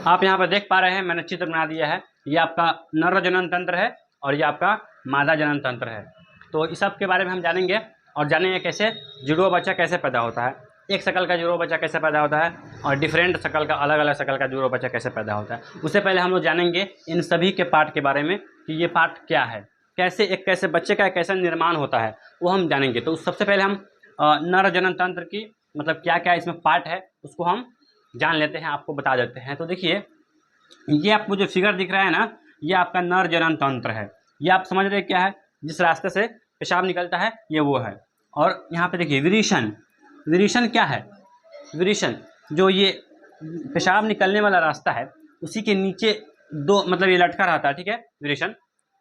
आप यहाँ पर देख पा रहे हैं, मैंने चित्र बना दिया है। ये आपका नर जनन तंत्र है और ये आपका मादा जनन तंत्र है। तो इस सब के बारे में हम जानेंगे और जानेंगे कैसे जुड़वा बच्चा कैसे पैदा होता है, एक शकल का जुड़वा बच्चा कैसे पैदा होता है और डिफरेंट शकल का, अलग अलग शकल का जुड़वा बच्चा कैसे पैदा होता है। उससे पहले हम लोग जानेंगे इन सभी के पार्ट के बारे में कि ये पार्ट क्या है, कैसे बच्चे का कैसा निर्माण होता है, वो हम जानेंगे। तो सबसे पहले हम नर जनन तंत्र की मतलब क्या क्या इसमें पार्ट है उसको हम जान लेते हैं, आपको बता देते हैं। तो देखिए, ये आपको जो फिगर दिख रहा है ना, ये आपका नर जनन तंत्र है। ये आप समझ रहे क्या है, जिस रास्ते से पेशाब निकलता है ये वो है। और यहाँ पे देखिए विरेचन, विरेचन क्या है, विरेचन जो ये पेशाब निकलने वाला रास्ता है उसी के नीचे दो मतलब ये लटका रहता है, ठीक है, विरेचन।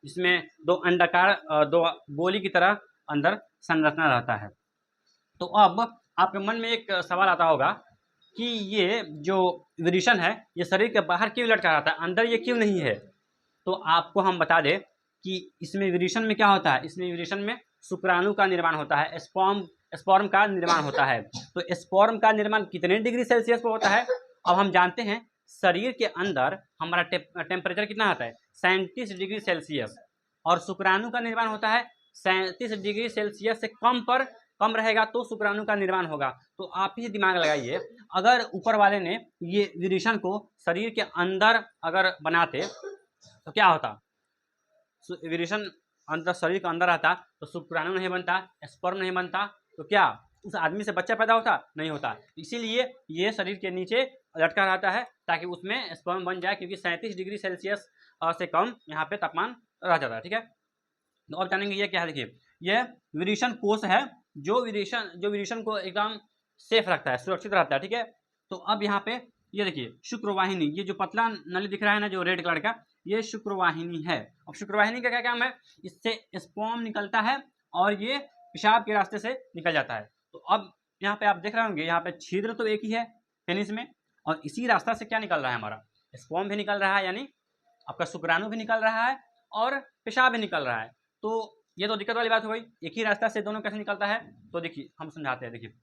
इसमें दो अंडाकार दो गोली की तरह अंदर संरचना रहता है। तो अब आपके मन में एक सवाल आता होगा कि ये जो विरेचन है ये शरीर के बाहर क्यों लटका रहता है, अंदर ये क्यों नहीं है। तो आपको हम बता दें कि इसमें विरेचन में क्या होता है, इसमें विरेचन में शुक्राणु का निर्माण होता है, स्पर्म का निर्माण होता है। तो स्पर्म का निर्माण कितने डिग्री सेल्सियस पर होता है, अब हम जानते हैं। शरीर के अंदर हमारा टेम्परेचर कितना होता है, 37 डिग्री सेल्सियस, और शुक्राणु का निर्माण होता है 37 डिग्री सेल्सियस से कम रहेगा तो शुक्राणु का निर्माण होगा। तो आप ही दिमाग लगाइए, अगर ऊपर वाले ने ये विरेचन को शरीर के अंदर अगर बनाते तो क्या होता, विरेचन अंदर शरीर के अंदर आता तो शुक्राणु नहीं बनता, स्पर्म नहीं बनता, तो क्या उस आदमी से बच्चा पैदा होता, नहीं होता। इसीलिए ये शरीर के नीचे लटका रहता है ताकि उसमें स्पर्म बन जाए, क्योंकि 37 डिग्री सेल्सियस से कम यहाँ पे तापमान रह जाता है, ठीक है। तो अब जानेंगे ये क्या है। देखिए, ये विरेचन कोष है जो विरेचन को एकदम सेफ रखता है, सुरक्षित रहता है, ठीक है। तो अब यहाँ पे ये देखिए शुक्रवाहिनी, ये जो पतला नली दिख रहा है ना जो रेड कलर का, ये शुक्रवाहिनी है। अब शुक्रवाहिनी का क्या काम है, इससे स्पर्म निकलता है और ये पेशाब के रास्ते से निकल जाता है। तो अब यहाँ पे आप देख रहे होंगे, यहाँ पे छिद्र तो एक ही है पेनिस में, और इसी रास्ता से क्या निकल रहा है, हमारा स्पर्म भी निकल रहा है, यानी आपका शुक्राणु भी निकल रहा है और पेशाब भी निकल रहा है। तो ये तो दिक्कत वाली बात हो गई, एक ही रास्ता से दोनों कैसे निकलता है। तो देखिए हम समझाते हैं। देखिए,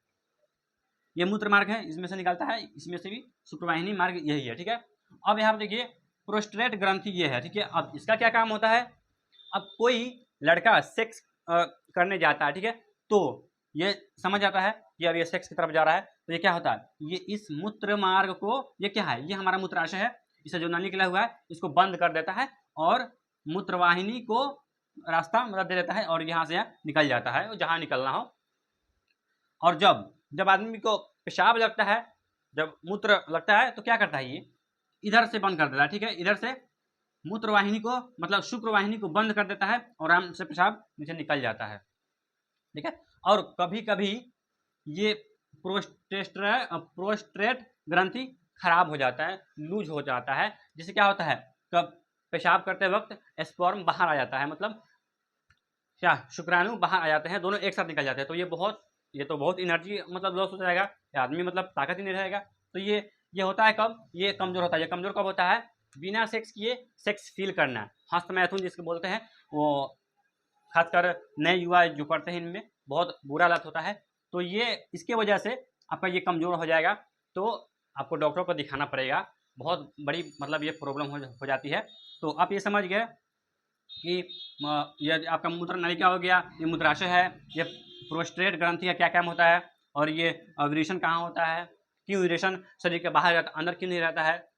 ये मूत्र मार्ग है, इसमें से निकलता है, इसमें से भी शुक्रवाहिनी मार्ग यही है, ठीक है। अब यहाँ पर देखिए प्रोस्टेट ग्रंथि ये है, ठीक है। अब इसका क्या काम होता है, अब कोई लड़का सेक्स करने जाता है, ठीक है, तो ये समझ जाता है कि अब ये सेक्स की तरफ जा रहा है, तो ये क्या होता है, ये इस मूत्र मार्ग को, ये क्या है, ये हमारा मूत्राशय है, इसे जो नली निकला हुआ है इसको बंद कर देता है और मूत्रवाहिनी को रास्ता मतलब दे देता है और यहाँ से निकल जाता है जहाँ निकलना हो। और जब आदमी को पेशाब लगता है, जब मूत्र लगता है, तो क्या करता है, ये इधर से बंद कर देता है, ठीक है, इधर से मूत्रवाहिनी को मतलब शुक्रवाहिनी को बंद कर देता है और आराम से पेशाब नीचे निकल जाता है, ठीक है। और कभी कभी ये प्रोस्टेट ग्रंथि खराब हो जाता है, लूज हो जाता है, जिससे क्या होता है, कब पेशाब करते वक्त स्पर्म बाहर आ जाता है, मतलब क्या शुक्राणु बाहर आ जाते हैं, दोनों एक साथ निकल जाते हैं। तो ये तो बहुत एनर्जी मतलब लॉस हो जाएगा, आदमी मतलब ताकत ही नहीं रहेगा। तो ये होता है कब, ये कमजोर होता है। ये कमजोर कब होता है, बिना सेक्स किए सेक्स फील करना, हस्तमैथुन जिसको बोलते हैं, वो खासकर नए युवा जो पढ़ते हैं इनमें बहुत बुरा लत होता है। तो ये इसके वजह से आपका ये कमज़ोर हो जाएगा, तो आपको डॉक्टर को दिखाना पड़ेगा, बहुत बड़ी मतलब ये प्रॉब्लम हो जाती है। तो आप ये समझ गए कि ये आपका मूत्र नलिका हो गया, ये मूत्राशय है, ये प्रोस्टेट ग्रंथि का क्या काम होता है, और ये विरेचन कहाँ होता है, क्यों विरेचन शरीर के बाहर रहता, अंदर क्यों नहीं रहता है,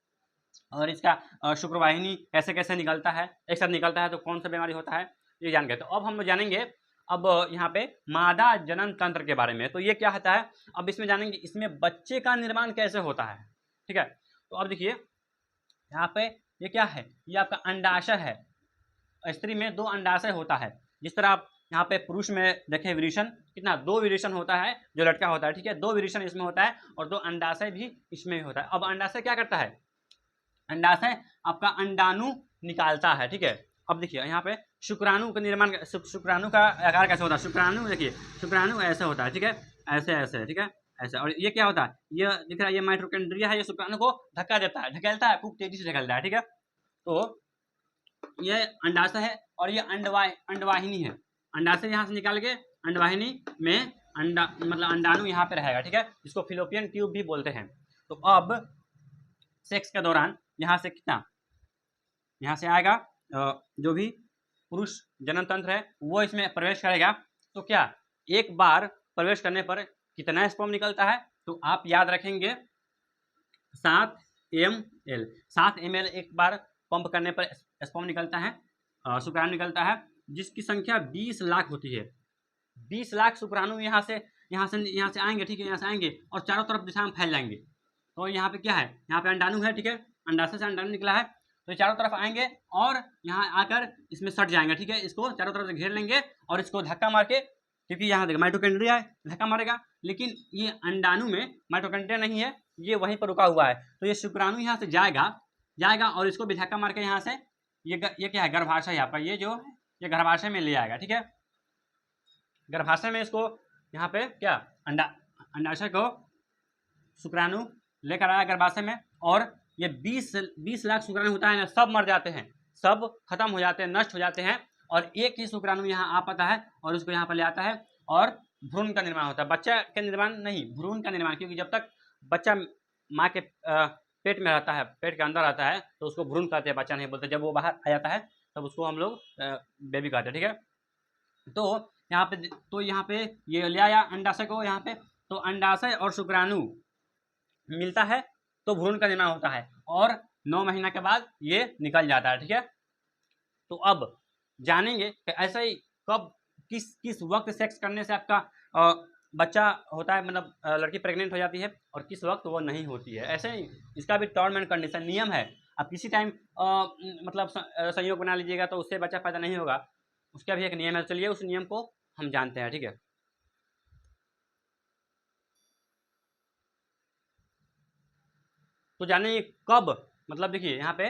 और इसका शुक्रवाहिनी कैसे कैसे निकलता है, एक साथ निकलता है तो कौन सा बीमारी होता है, ये जान गए। तो अब हम जानेंगे अब यहाँ पे मादा जनन तंत्र के बारे में। तो ये क्या होता है, अब इसमें जानेंगे इसमें बच्चे का निर्माण कैसे होता है, ठीक है। तो अब देखिए यहाँ पे ये क्या है, ये आपका अंडाशय है। स्त्री में 2 अंडाशय होता है, जिस तरह आप यहाँ पे पुरुष में देखें विरेचन कितना, 2 विरेचन होता है जो लटका होता है, ठीक है, 2 विरेचन इसमें होता है और 2 अंडाशय भी इसमें ही होता है। अब अंडाशय क्या करता है, अंडाशय आपका अंडाणु निकालता है, ठीक है। अब देखिए यहाँ पे शुक्राणु का निर्माण, शुक्राणु का आकार कैसे होता है, शुक्राणु देखिए, शुक्राणु ऐसे होता है, ठीक है, ऐसे ऐसे, ठीक है, ऐसे। और ये क्या होता है, ये दिख रहा है, ये माइटोकॉन्ड्रिया है, ये शुक्राणु को धक्का देता है, ढकेलता है, खूब तेजी से ढकेलता है, ठीक है। तो ये अंडाशय है और ये अंडवाहिनी है। अंडाशय यहाँ से निकाल के अंडवाहिनी में अंडा मतलब अंडाणु यहाँ पे रहेगा, ठीक है, जिसको फिलोपियन ट्यूब भी बोलते हैं। तो अब सेक्स के दौरान यहाँ से कितना, यहाँ से आएगा जो भी पुरुष जनन तंत्र है वो इसमें प्रवेश करेगा। तो क्या एक बार प्रवेश करने पर कितना स्पर्म निकलता है, तो आप याद रखेंगे 7 ml। 7 ml एक बार पंप करने पर स्पर्म निकलता है, शुक्राणु निकलता है, जिसकी संख्या 20 लाख होती है। 20 लाख शुक्राणु यहाँ से आएंगे, ठीक है, यहाँ से आएंगे और चारों तरफ दिशा में फैल जाएंगे। तो यहाँ पे क्या है, यहाँ पे अंडाणु है, ठीक है, अंडाशय से अंडाणु निकला है, तो चारों तरफ आएंगे और यहाँ आकर इसमें सट जाएंगे, ठीक है, इसको चारों तरफ से घेर लेंगे और इसको धक्का मार के, क्योंकि यहाँ देखो माइटोकॉन्ड्रिया है, धक्का मारेगा, लेकिन ये अंडाणु में माइटोकॉन्ड्रिया नहीं है, ये वहीं पर रुका हुआ है। तो ये शुक्राणु यहाँ से जाएगा और इसको भी धक्का मार के यहाँ से ये क्या है, गर्भाशय आपका, ये जो ये गर्भाशय में ले आएगा, ठीक है, गर्भाशय में इसको यहाँ पे क्या अंडाशय को शुक्राणु लेकर आया गर्भाशय में, और ये 20 लाख शुक्राणु होता है ना, सब मर जाते हैं, सब खत्म हो जाते हैं, नष्ट हो जाते हैं, और एक ही शुक्राणु यहाँ आ पाता है और उसको यहाँ पर ले आता है और भ्रूण का निर्माण होता है। बच्चा का निर्माण नहीं, भ्रूण का निर्माण, क्योंकि जब तक बच्चा माँ के पेट में रहता है, पेट के अंदर रहता है, तो उसको भ्रूण कहते हैं, बच्चा नहीं बोलते। जब वो बाहर आ जाता है तब उसको हम लोग बेबी कहते हैं, ठीक है। तो यहाँ पे ये ले आया अंडाशय को यहाँ पे, तो अंडाशय और शुक्राणु मिलता है तो भ्रूण का निर्माण होता है, और 9 महीना के बाद ये निकल जाता है, ठीक है। तो अब जानेंगे कि ऐसा ही कब किस वक्त सेक्स करने से आपका बच्चा होता है, मतलब लड़की प्रेग्नेंट हो जाती है, और किस वक्त वो नहीं होती है। ऐसे ही इसका भी टर्म एंड कंडीशन नियम है। अब किसी टाइम मतलब संयोग बना लीजिएगा तो उससे बच्चा पैदा नहीं होगा, उसका भी एक नियम है। चलिए उस नियम को हम जानते हैं, ठीक है। तो जाने कब, मतलब देखिए यहाँ पे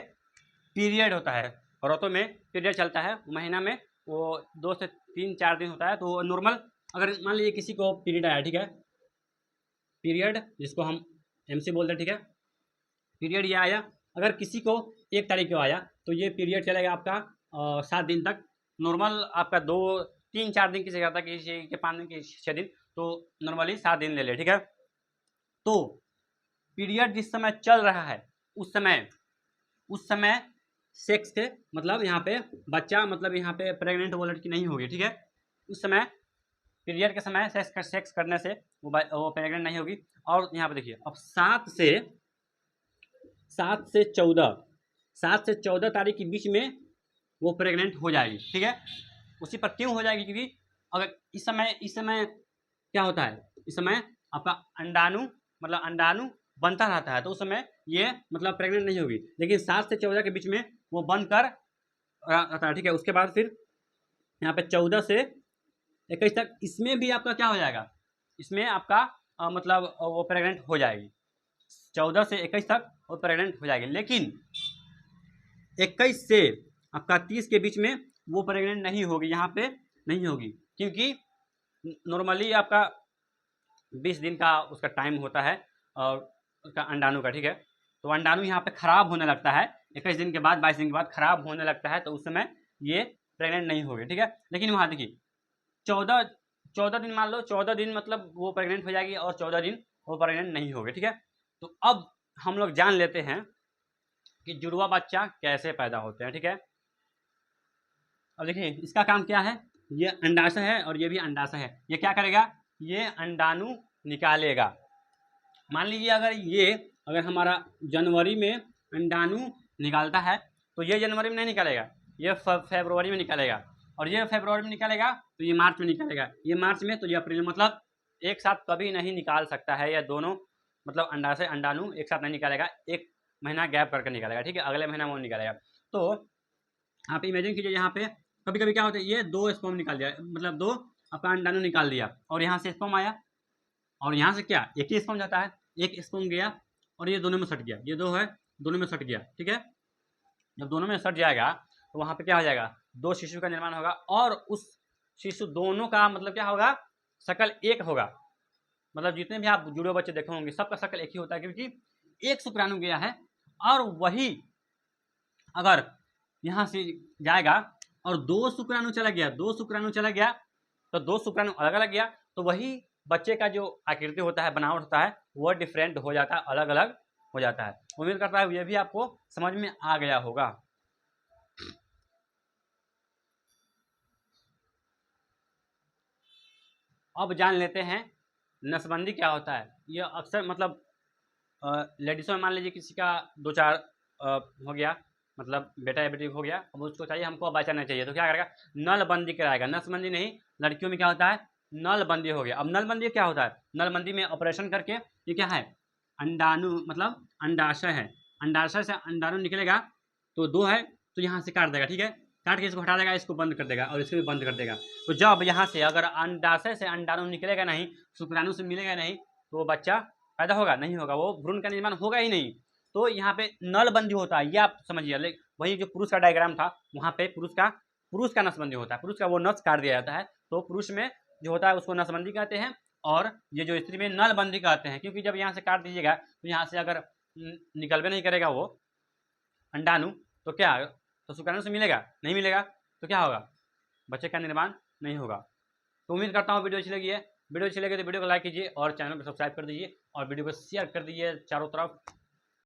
पीरियड होता है, औरतों में पीरियड चलता है महीना में, वो 2 से 3-4 दिन होता है। तो नॉर्मल अगर मान लीजिए किसी को पीरियड आया, ठीक है, पीरियड जिसको हम MC बोलते हैं, ठीक है, पीरियड ये आया, अगर किसी को 1 तारीख को आया तो ये पीरियड चलेगा आपका 7 दिन तक। नॉर्मल आपका 2-3-4 दिन की जगह था, किसी के 5 दिन की 6 दिन, तो नॉर्मली 7 दिन ले ले, ठीक है। तो पीरियड जिस समय चल रहा है उस समय सेक्स के मतलब यहाँ पे बच्चा, मतलब यहाँ पे प्रेग्नेंट वो लड़की नहीं होगी, ठीक है। उस समय पीरियड के समय सेक्स करने से वो प्रेग्नेंट नहीं होगी। और यहाँ पे देखिए अब 7 से 14 तारीख के बीच में वो प्रेग्नेंट हो जाएगी, ठीक है। उसी पर क्यों हो जाएगी, क्योंकि अगर इस समय क्या होता है, इस समय आपका अंडाणु बनता रहता है, तो उस समय ये मतलब प्रेग्नेंट नहीं होगी। लेकिन 7 से 14 के बीच में वो बनकर रहता है, ठीक है। उसके बाद फिर यहाँ पे 14 से 21 तक इसमें भी आपका क्या हो जाएगा, इसमें आपका मतलब वो प्रेग्नेंट हो जाएगी। 14 से 21 तक वो प्रेग्नेंट हो जाएगी। लेकिन 21 से आपका 30 के बीच में वो प्रेग्नेंट नहीं होगी, यहाँ पे नहीं होगी, क्योंकि नॉर्मली आपका 20 दिन का उसका टाइम होता है और उसका अंडाणु का, ठीक है। तो अंडाणु यहाँ पे खराब होने लगता है 21 दिन के बाद, 22 दिन के बाद खराब होने लगता है, तो उस समय ये प्रेग्नेंट नहीं होगी, ठीक है। लेकिन वहाँ देखिए 14 दिन, मान लो 14 दिन मतलब वो प्रेग्नेंट हो जाएगी और 14 दिन वो प्रेग्नेंट नहीं होगी, ठीक है। तो अब हम लोग जान लेते हैं कि जुड़वा बच्चा कैसे पैदा होते हैं, ठीक है। अब देखिए इसका काम क्या है, ये अंडाशय है और ये भी अंडाशय है। ये क्या करेगा, ये अंडाणु निकालेगा। मान लीजिए अगर हमारा जनवरी में अंडाणु निकालता है, तो ये जनवरी में नहीं निकालेगा, ये फरवरी में निकालेगा, और ये फरवरी में निकालेगा तो ये मार्च में निकालेगा, ये मार्च में, तो ये अप्रैल में। मतलब एक साथ कभी नहीं निकाल सकता है, या दोनों मतलब अंडाशय अंडाणु एक साथ नहीं निकालेगा, 1 महीना गैप करके निकालेगा, ठीक है, अगले महीना वो निकालेगा। तो आप इमेजिन कीजिए यहाँ पे कभी कभी क्या होता है, ये 2 स्पर्म निकाल दिया, मतलब 2 आपका अंडाणु निकाल दिया, और यहाँ से स्पर्म आया, और यहाँ से क्या एक ही स्पर्म जाता है, एक स्पर्म गया और ये दोनों में सट गया, ये 2 है, दोनों में सट गया, ठीक है। जब दोनों में सट जाएगा तो वहाँ पे क्या हो जाएगा, 2 शिशु का निर्माण होगा, और उस शिशु दोनों का मतलब क्या होगा, शकल एक होगा। मतलब जितने भी आप जुड़े बच्चे देखे होंगे सबका शकल एक ही होता है, क्योंकि एक शुक्राणु गया है, और वही अगर यहाँ से जाएगा और 2 शुक्राणु चला गया, तो 2 शुक्राणु अलग अलग गया, तो वही बच्चे का जो आकृति होता है, बनावट होता है, वो डिफरेंट हो जाता है, अलग अलग हो जाता है। उम्मीद करता हूँ ये भी आपको समझ में आ गया होगा। अब जान लेते हैं नसबंदी क्या होता है। ये अक्सर मतलब लेडीज़ों में मान लीजिए किसी का 2-4 हो गया, मतलब बेटा या बेटी हो गया, अब उसको चाहिए हमको अब बच्चा नहीं चाहिए, तो क्या करेगा, नलबंदी कराएगा। नसबंदी नहीं, लड़कियों में क्या होता है, नलबंदी हो गया। अब नलबंदी क्या होता है, नलबंदी में ऑपरेशन करके, ये क्या है, अंडाणु मतलब अंडाशय है, अंडाशय से अंडाणु निकलेगा, तो 2 है तो यहाँ से काट देगा, ठीक है, काट के इसको हटा देगा, इसको बंद कर देगा और इसको भी बंद कर देगा। तो जब यहाँ से अगर अंडाशय से अंडाणु निकलेगा नहीं, शुक्राणु से मिलेगा नहीं, तो वो बच्चा पैदा होगा नहीं होगा, वो भ्रूण का निर्माण होगा ही नहीं। तो यहाँ पे नलबंदी होता है, ये आप समझिए। वही जो पुरुष का डायग्राम था, वहाँ पे पुरुष का नसबंदी होता है, पुरुष का वो नस काट दिया जाता है, तो पुरुष में जो होता है उसको नसबंदी कहते हैं, और ये जो स्त्री में नलबंदी कहते हैं, क्योंकि जब यहाँ से काट दीजिएगा तो यहाँ से अगर निकलबे नहीं करेगा वो अंडाणु, तो क्या, तो शुक्राणु से मिलेगा नहीं मिलेगा, तो क्या होगा, बच्चे का निर्माण नहीं होगा। तो उम्मीद करता हूँ वीडियो अच्छी लगी है। वीडियो अच्छी लगी तो वीडियो को लाइक कीजिए और चैनल को सब्सक्राइब कर दीजिए और वीडियो को शेयर कर दीजिए चारों तरफ।